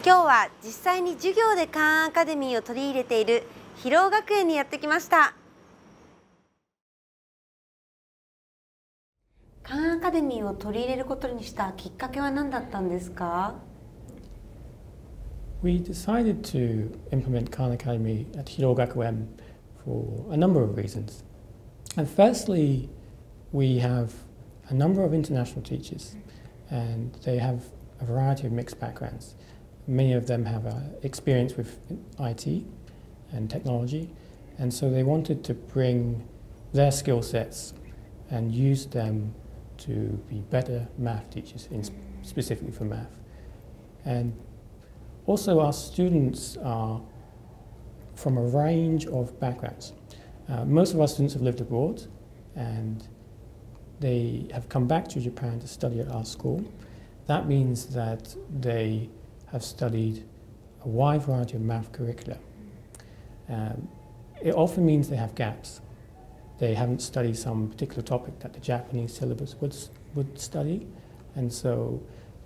今日は実際に授業でカンアカデミーを取り入れている広尾学園にやってきました。カンアカデミーを取り入れることにしたきっかけは何だったんですか？ We decided to implement Khan Academy at広尾学園 for a number of reasons. And firstly, we have a number of international teachers, and they have a variety of mixed backgrounds. Many of them have experience with IT and technology, and so they wanted to bring their skill sets and use them to be better math teachers, specifically for math. And also our students are from a range of backgrounds. Most of our students have lived abroad, and they have come back to Japan to study at our school. That means that they have studied a wide variety of math curricula. It often means they have gaps. They haven't studied some particular topic that the Japanese syllabus would study, and so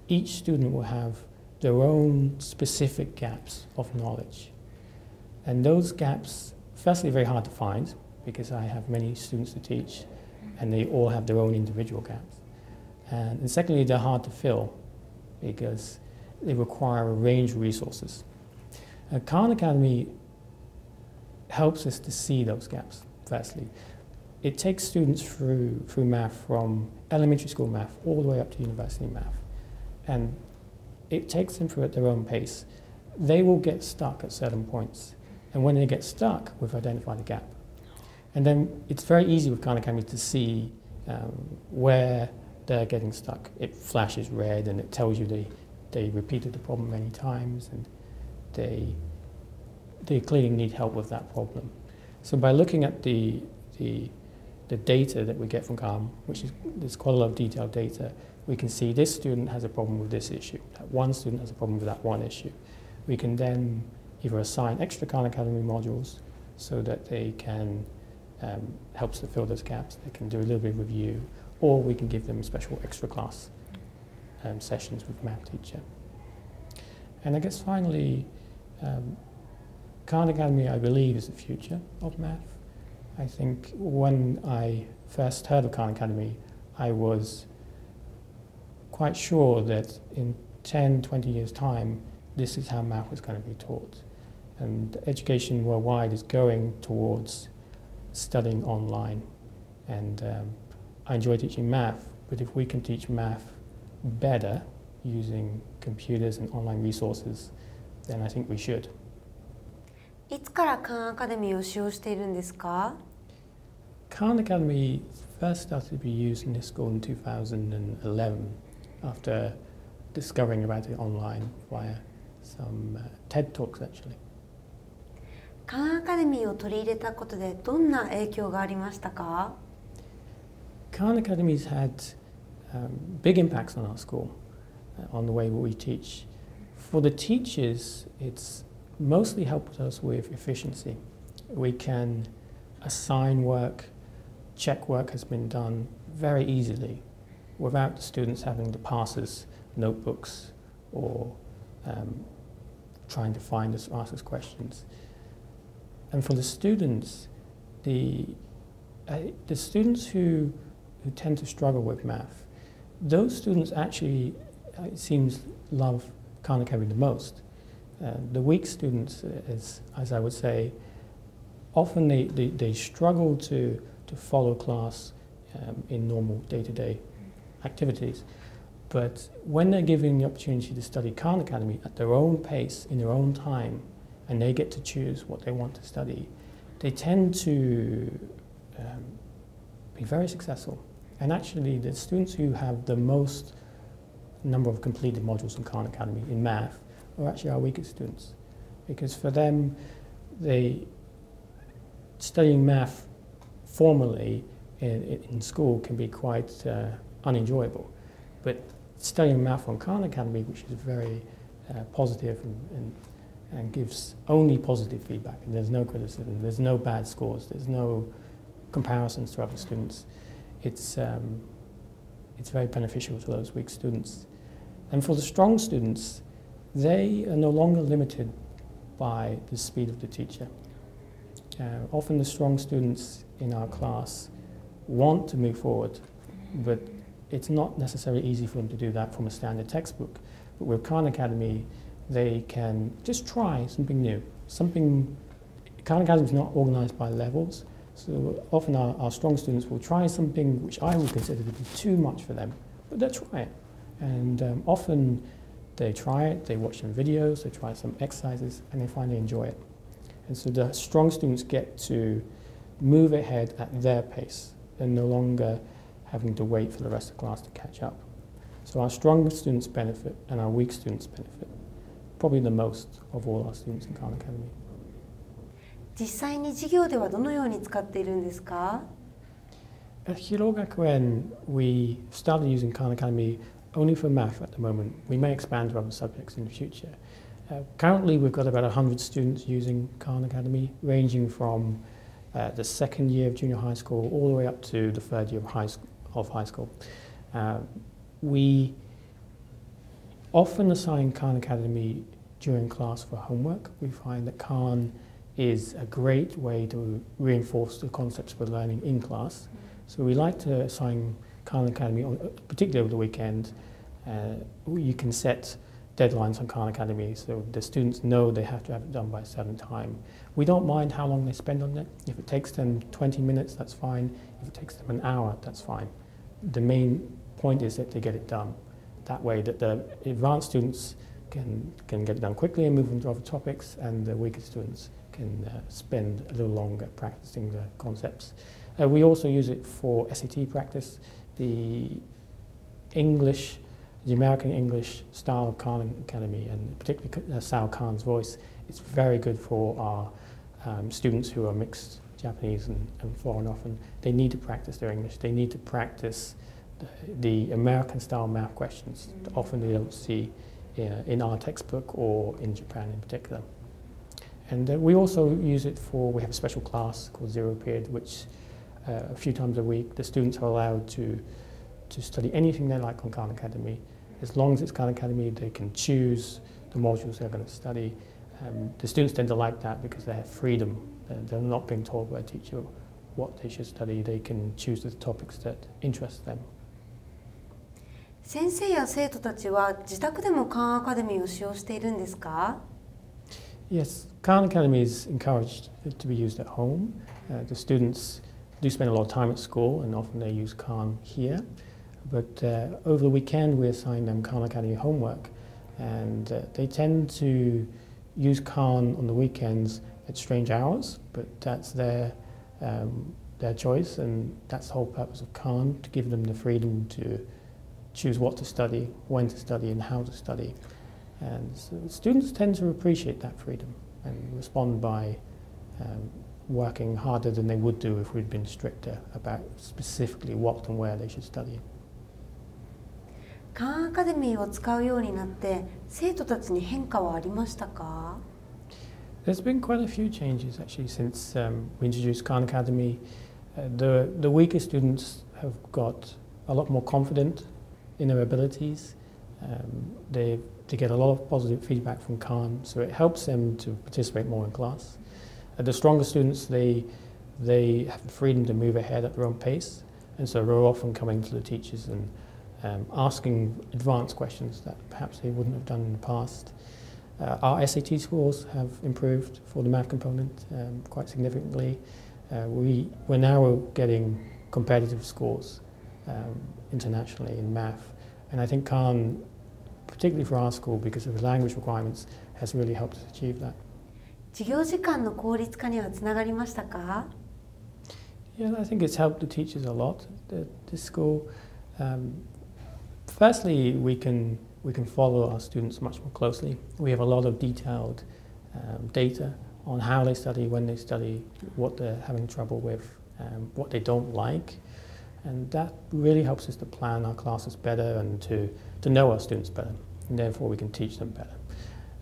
each student will have their own specific gaps of knowledge. And those gaps, firstly, are very hard to find because I have many students to teach and they all have their own individual gaps. And secondly, they're hard to fill because they require a range of resources. Khan Academy helps us to see those gaps, firstly. It takes students through math from elementary school math all the way up to university math. And it takes them through at their own pace. They will get stuck at certain points. And when they get stuck, we've identified a gap. And then it's very easy with Khan Academy to see where they're getting stuck. It flashes red and it tells you they repeated the problem many times and they clearly need help with that problem. So by looking at the data that we get from Khan, there's quite a lot of detailed data, we can see this student has a problem with this issue, that one student has a problem with that one issue. We can then either assign extra Khan Academy modules so that they can help us to fill those gaps, they can do a little bit of review, or we can give them special extra class sessions with math teacher. And I guess finally, Khan Academy, I believe, is the future of math. I think when I first heard of Khan Academy, I was quite sure that in 10, 20 years' time, this is how math was going to be taught. And education worldwide is going towards studying online. And I enjoy teaching math, but if we can teach math better using computers and online resources, then I think we should. いつからカンアカデミーを使用しているんですか？ Khan Academy first started to be used in this school in 2011 after discovering about it online via some TED Talks actually. カンアカデミーを取り入れたことでどんな影響がありましたか？ Khan Academy's had big impacts on our school, on the way we teach. For the teachers, it's mostly helped us with efficiency. We can assign work, check work has been done very easily without the students having to pass us notebooks or trying to find us, ask us questions. And for the students who tend to struggle with math, those students actually, it seems, love Khan Academy the most. The weak students, as I would say, often they struggle to follow class in normal day-to-day activities. But when they're given the opportunity to study Khan Academy at their own pace, in their own time, and they get to choose what they want to study, they tend to be very successful. And actually, the students who have the most number of completed modules in Khan Academy in math are actually our weakest students. Because for them, studying math formally in school can be quite unenjoyable. But studying math on Khan Academy, which is very positive and gives only positive feedback, and there's no criticism, there's no bad scores, there's no comparisons to other students, it's very beneficial to those weak students. And for the strong students, they are no longer limited by the speed of the teacher. Often the strong students in our class want to move forward, but it's not necessarily easy for them to do that from a standard textbook. But with Khan Academy, they can just try something new. Khan Academy is not organized by levels, so often our strong students will try something which I would consider to be too much for them, but they'll try it. And often they try it, they watch some videos, they try some exercises, and they finally enjoy it. And so the strong students get to move ahead at their pace and no longer having to wait for the rest of the class to catch up. So our strong students benefit and our weak students benefit, probably the most of all our students in Khan Academy. 実際に授業ではどのように使っているんですか? At広尾学園, we started using Khan Academy only for math at the moment. We may expand to other subjects in the future. Currently, we've got about 100 students using Khan Academy, ranging from the second year of junior high school all the way up to the third year of high school. We often assign Khan Academy during class for homework. We find that Khan is a great way to reinforce the concepts we're learning in class. So we like to assign Khan Academy, particularly over the weekend. You can set deadlines on Khan Academy so the students know they have to have it done by a certain time. We don't mind how long they spend on it. If it takes them 20 minutes, that's fine. If it takes them an hour, that's fine. The main point is that they get it done. That way that the advanced students can get it done quickly and move on to other topics, and the weaker students can spend a little longer practicing the concepts. We also use it for SAT practice. The American English style of Khan Academy, and particularly Sal Khan's voice, it's very good for our students who are mixed Japanese and foreign often. They need to practice their English. They need to practice the American style math questions that often they don't see in our textbook or in Japan in particular. And we also use it we have a special class called Zero Period, which a few times a week the students are allowed to study anything they like on Khan Academy. As long as it's Khan Academy, they can choose the modules they're going to study. The students tend to like that because they have freedom. They're not being told by a teacher what they should study. They can choose the topics that interest them. 先生や生徒たちは自宅でもKhan Academyを使用しているんですか? Yes, Khan Academy is encouraged to be used at home. The students do spend a lot of time at school, and often they use Khan here. But over the weekend, we assign them Khan Academy homework, and they tend to use Khan on the weekends at strange hours. But that's their choice, and that's the whole purpose of Khan, to give them the freedom to choose what to study, when to study, and how to study. And so students tend to appreciate that freedom and respond by working harder than they would do if we'd been stricter about specifically what and where they should study. Khan Academy を使うようになって生徒たちに変化はありましたか? There's been quite a few changes actually since we introduced Khan Academy. The weaker students have got a lot more confident in their abilities. They get a lot of positive feedback from Khan, so it helps them to participate more in class. The stronger students, they have the freedom to move ahead at their own pace, and so they're often coming to the teachers and asking advanced questions that perhaps they wouldn't have done in the past. Our SAT scores have improved for the math component quite significantly. We're now getting competitive scores internationally in math, and I think Khan, particularly for our school because of the language requirements, has really helped us achieve that. 授業時間の効率化にはつながりましたか? Yeah, I think it's helped the teachers a lot at this school. Firstly, we can follow our students much more closely. We have a lot of detailed data on how they study, when they study, what they're having trouble with, what they don't like, and that really helps us to plan our classes better and to know our students better, and therefore we can teach them better.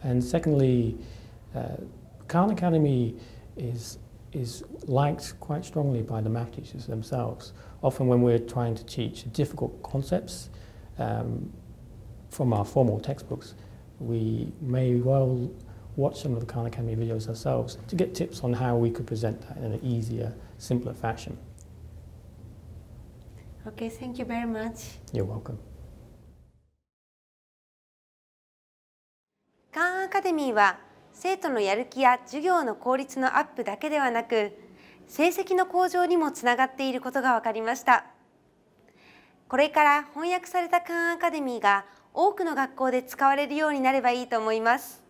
And secondly, Khan Academy is liked quite strongly by the math teachers themselves. Often when we're trying to teach difficult concepts from our formal textbooks, we may well watch some of the Khan Academy videos ourselves to get tips on how we could present that in an easier, simpler fashion. Okay, thank you very much. You're welcome. カンアカデミーは生徒のやる気や授業の効率のアップだけではなく、成績の向上にもつながっていることが分かりました。これから翻訳されたカンアカデミーが多くの学校で使われるようになればいいと思います。